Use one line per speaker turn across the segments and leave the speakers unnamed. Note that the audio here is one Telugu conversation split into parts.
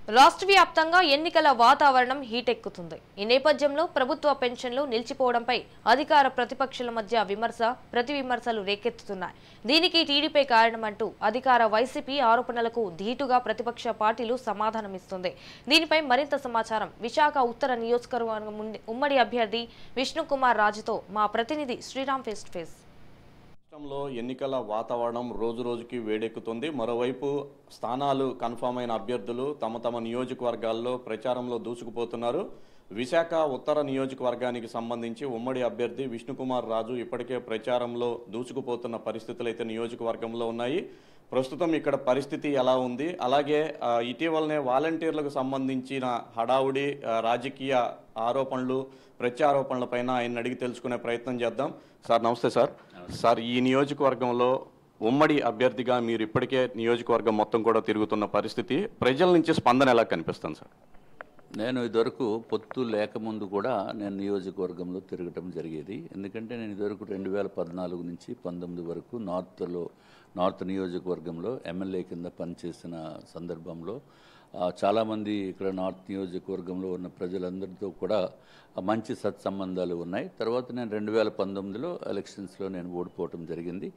రాష్ట్ర వ్యాప్తంగా ఎన్నికల వాతావరణం హీటెక్కుతుంది. ఈ నేపథ్యంలో ప్రభుత్వ పెన్షన్లు నిలిచిపోవడంపై అధికార ప్రతిపక్షాల మధ్య ప్రతి విమర్శలు రేకెత్తుతున్నాయి. దీనికి టీడీపీ కారణమంటూ అధికార వైసీపీ ఆరోపణలకు ధీటుగా ప్రతిపక్ష పార్టీలు సమాధానమిస్తుంది. దీనిపై మరింత సమాచారం విశాఖ ఉత్తర నియోజకవర్గం ఉమ్మడి అభ్యర్థి విష్ణుకుమార్ రాజుతో మా ప్రతినిధి శ్రీరామ్ ఫేస్ టు ఫేస్.
రాష్ట్రంలో ఎన్నికల వాతావరణం రోజురోజుకి వేడెక్కుతుంది. మరోవైపు స్థానాలు కన్ఫామ్ అయిన అభ్యర్థులు తమ నియోజకవర్గాల్లో ప్రచారంలో దూసుకుపోతున్నారు. విశాఖ ఉత్తర నియోజకవర్గానికి సంబంధించి ఉమ్మడి అభ్యర్థి విష్ణుకుమార్ రాజు ఇప్పటికే ప్రచారంలో దూసుకుపోతున్న పరిస్థితులు అయితే నియోజకవర్గంలో ఉన్నాయి. ప్రస్తుతం ఇక్కడ పరిస్థితి ఎలా ఉంది, అలాగే ఇటీవలనే వాలంటీర్లకు సంబంధించిన హడావుడి రాజకీయ ఆరోపణలు ప్రత్యారోపణలపైన ఆయన అడిగి తెలుసుకునే ప్రయత్నం చేద్దాం. సార్ నమస్తే. సార్ ఈ నియోజకవర్గంలో ఉమ్మడి అభ్యర్థిగా మీరు ఇప్పటికే నియోజకవర్గం మొత్తం కూడా తిరుగుతున్న పరిస్థితి, ప్రజల నుంచి స్పందన ఎలా కనిపిస్తుంది సార్?
నేను ఇదివరకు పొత్తు లేకముందు కూడా నేను నియోజకవర్గంలో తిరగటం జరిగేది. ఎందుకంటే నేను ఇదివరకు 2014 నుంచి 19 వరకు నార్త్ నియోజకవర్గంలో ఎమ్మెల్యే కింద పనిచేసిన సందర్భంలో చాలామంది ఇక్కడ నార్త్ నియోజకవర్గంలో ఉన్న ప్రజలందరితో కూడా మంచి సత్సంబంధాలు ఉన్నాయి. తర్వాత నేను 2019లో ఎలక్షన్స్లో నేను ఓడిపోవటం జరిగింది.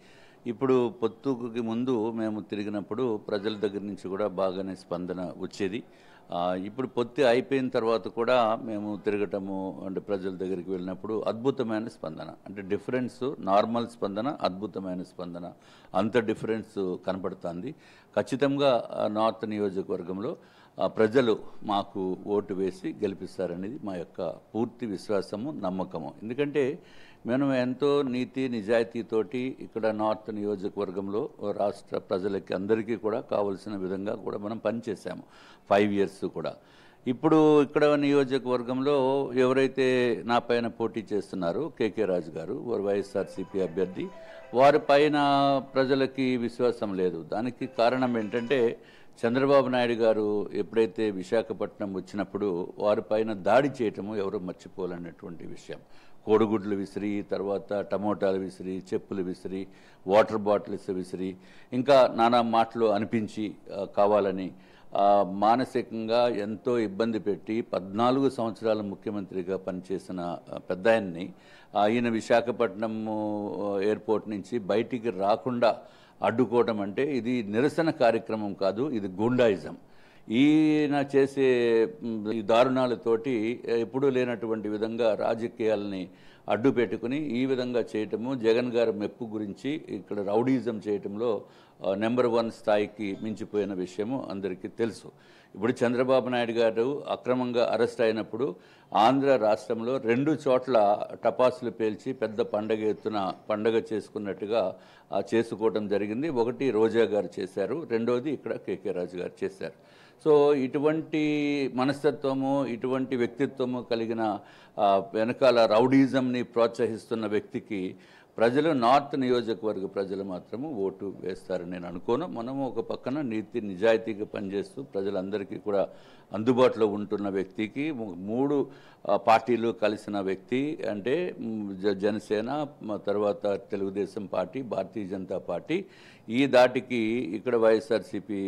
ఇప్పుడు పొత్తుకి ముందు మేము తిరిగినప్పుడు ప్రజల దగ్గర నుంచి కూడా బాగానే స్పందన వచ్చేది. ఇప్పుడు పొత్తి అయిపోయిన తర్వాత కూడా మేము తిరగటము అంటే ప్రజల దగ్గరికి వెళ్ళినప్పుడు అద్భుతమైన స్పందన, అంటే డిఫరెన్స్, నార్మల్ స్పందన, అద్భుతమైన స్పందన, అంత డిఫరెన్స్ కనపడుతుంది. ఖచ్చితంగా నార్త్ నియోజకవర్గంలో ప్రజలు మాకు ఓటు వేసి గెలిపిస్తారనేది మా యొక్క పూర్తి విశ్వాసము, నమ్మకము. ఎందుకంటే మేము ఎంతో నీతి నిజాయితీతోటి ఇక్కడ నార్త్ నియోజకవర్గంలో రాష్ట్ర ప్రజలకి అందరికీ కూడా కావలసిన విధంగా కూడా మనం పనిచేసాము 5 years కూడా. ఇప్పుడు ఇక్కడ నియోజకవర్గంలో ఎవరైతే నా పైన పోటీ చేస్తున్నారో కేకే రాజు గారు, వైఎస్ఆర్సీపీ అభ్యర్థి, వారి పైన ప్రజలకి విశ్వాసం లేదు. దానికి కారణం ఏంటంటే చంద్రబాబు నాయుడు గారు ఎప్పుడైతే విశాఖపట్నం వచ్చినప్పుడు వారిపైన దాడి చేయటము ఎవరు మర్చిపోవాలన్నటువంటి విషయం. కోడిగుడ్లు విసిరి, తర్వాత టమోటాలు విసిరి, చెప్పులు విసిరి, వాటర్ బాటిల్స్ విసిరి, ఇంకా నానా మాటలు అనిపించి కావాలని మానసికంగా ఎంతో ఇబ్బంది పెట్టి 14 సంవత్సరాల ముఖ్యమంత్రిగా పనిచేసిన పెద్ద ఆయన విశాఖపట్నం ఎయిర్పోర్ట్ నుంచి బయటికి రాకుండా అడ్డుకోవడం అంటే ఇది నిరసన కార్యక్రమం కాదు, ఇది గుండాయిజం. ఈయన చేసే ఈ దారుణాలతోటి ఎప్పుడూ లేనటువంటి విధంగా రాజకీయాలని అడ్డు పెట్టుకుని ఈ విధంగా చేయటము, జగన్ గారి మెప్పు గురించి ఇక్కడ రౌడీజం చేయటంలో నెంబర్ 1 స్థాయికి మించిపోయిన విషయము అందరికీ తెలుసు. ఇప్పుడు చంద్రబాబు నాయుడు గారు అక్రమంగా అరెస్ట్ అయినప్పుడు ఆంధ్ర రాష్ట్రంలో 2 చోట్ల టపాసులు పేల్చి పెద్ద పండగ చేసుకున్నట్టుగా చేసుకోవడం జరిగింది. ఒకటి రోజా గారు చేశారు, రెండోది ఇక్కడ కేకే రాజు గారు చేశారు. సో ఇటువంటి మనస్తత్వము, ఇటువంటి వ్యక్తిత్వము కలిగిన వెనకాల రౌడీజంని ప్రోత్సహిస్తున్న వ్యక్తికి ప్రజలు, నార్త్ నియోజకవర్గ ప్రజలు మాత్రము ఓటు వేస్తారని నేను అనుకోను. మనము ఒక పక్కన నీతి నిజాయితీగా పనిచేస్తూ ప్రజలందరికీ కూడా అందుబాటులో ఉంటున్న వ్యక్తికి 3 పార్టీలు కలిసిన వ్యక్తి అంటే జనసేన, తర్వాత తెలుగుదేశం పార్టీ, భారతీయ జనతా పార్టీ, ఈ దాటికి ఇక్కడ వైఎస్ఆర్సీపీ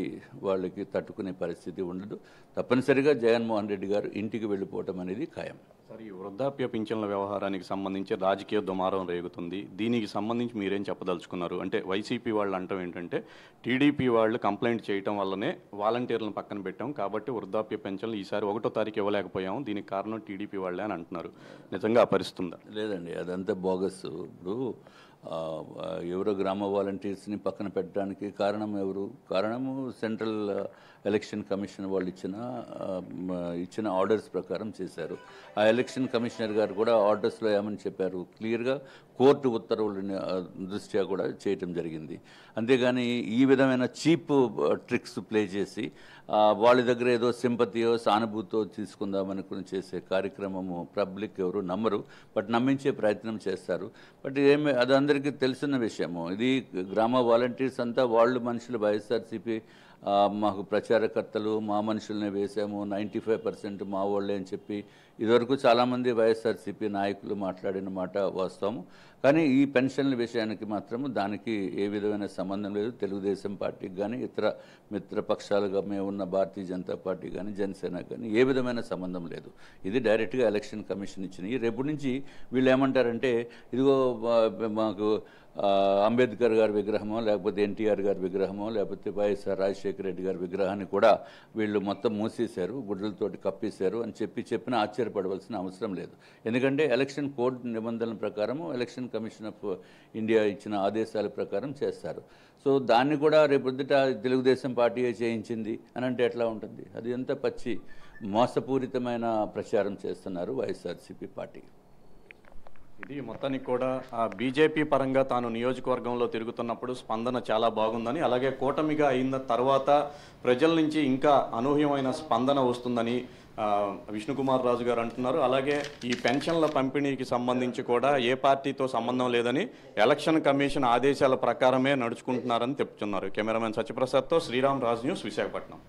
వాళ్ళకి తట్టుకునే పరిస్థితి ఉండదు. తప్పనిసరిగా జగన్మోహన్ రెడ్డి గారు ఇంటికి వెళ్ళిపోవటం అనేది ఖాయం.
సార్, ఈ వృద్ధాప్య పింఛన్ల వ్యవహారానికి సంబంధించి రాజకీయ దుమారం రేగుతుంది. దీనికి సంబంధించి మీరేం చెప్పదలుచుకున్నారు? అంటే వైసీపీ వాళ్ళు అంటాం ఏంటంటే టీడీపీ వాళ్ళు కంప్లైంట్ చేయటం వల్లనే వాలంటీర్లను పక్కన పెట్టాం, కాబట్టి వృద్ధాప్య పెన్షన్లు ఈసారి 1వ తారీఖు ఇవ్వలేకపోయాము, దీనికి కారణం టీడీపీ వాళ్ళే అని అంటున్నారు. నిజంగా పరిస్థితుందా?
లేదండి, అదంతా బోగస్. ఇప్పుడు ఎవరో గ్రామ వాలంటీర్స్ని పక్కన పెట్టడానికి కారణము సెంట్రల్ ఎలక్షన్ కమిషన్ వాళ్ళు ఇచ్చిన ఆర్డర్స్ ప్రకారం చేశారు. ఆ ఎలక్షన్ కమిషనర్ గారు కూడా ఆర్డర్స్లో ఏమని చెప్పారు, క్లియర్గా కోర్టు ఉత్తర్వులని దృష్ట్యా కూడా చేయటం జరిగింది. అంతేగాని ఈ విధమైన చీప్ ట్రిక్స్ ప్లే చేసి వాళ్ళ దగ్గర ఏదో సింపతియో సానుభూతో తీసుకుందామనుకుని చేసే కార్యక్రమము పబ్లిక్ ఎవరు నమ్మరు, బట్ నమ్మించే ప్రయత్నం చేస్తారు. బట్ అది అందరికీ తెలిసిన విషయము. ఇది గ్రామ వాలంటీర్స్ అంతా వాళ్ళు మనుషులు, వైఎస్ఆర్సీపీ మాకు ప్రచారకర్తలు, మా మనుషులనే వేసాము, 95% మా వాళ్ళే అని చెప్పి ఇదివరకు చాలామంది వైఎస్ఆర్సీపీ నాయకులు మాట్లాడిన మాట వాస్తవము. కానీ ఈ పెన్షన్ల విషయానికి మాత్రం దానికి ఏ విధమైన సంబంధం లేదు. తెలుగుదేశం పార్టీకి కానీ ఇతర మిత్రపక్షాలుగా మేము ఉన్న భారతీయ జనతా పార్టీ కానీ జనసేన కానీ ఏ విధమైన సంబంధం లేదు. ఇది డైరెక్ట్గా ఎలక్షన్ కమిషన్ ఇచ్చినాయి. రేపు నుంచి వీళ్ళు ఏమంటారంటే ఇదిగో మాకు అంబేద్కర్ గారి విగ్రహమో లేకపోతే ఎన్టీఆర్ గారి విగ్రహమో లేకపోతే వైఎస్ఆర్ రాజశేఖర రెడ్డి గారి విగ్రహాన్ని కూడా వీళ్ళు మొత్తం మూసేశారు, గుడ్డలతోటి కప్పేశారు అని చెప్పినా ఆశ్చర్యపడవలసిన అవసరం లేదు. ఎందుకంటే ఎలక్షన్ కోడ్ నిబంధనల ప్రకారం ఎలక్షన్ కమిషన్ ఆఫ్ ఇండియా ఇచ్చిన ఆదేశాల ప్రకారం చేస్తారు. సో దాన్ని కూడా రేపొద్దుట తెలుగుదేశం పార్టీయే చేయించింది అని అంటే ఎట్లా ఉంటుంది? అది ఎంత పచ్చి మోసపూరితమైన ప్రచారం చేస్తున్నారు వైఎస్ఆర్సీపీ పార్టీ.
ఇది మొత్తానికి కూడా బీజేపీ పరంగా తాను నియోజకవర్గంలో తిరుగుతున్నప్పుడు స్పందన చాలా బాగుందని, అలాగే కూటమిగా అయిన తర్వాత ప్రజల నుంచి ఇంకా అనూహ్యమైన స్పందన వస్తుందని విష్ణుకుమార్ రాజు గారు అంటున్నారు. అలాగే ఈ పెన్షన్ల పంపిణీకి సంబంధించి కూడా ఏ పార్టీతో సంబంధం లేదని ఎలక్షన్ కమిషన్ ఆదేశాల ప్రకారమే నడుచుకుంటున్నారని చెప్తున్నారు. కెమెరామెన్ సత్యప్రసాద్తో శ్రీరామ్ రాజ్, న్యూస్, విశాఖపట్నం.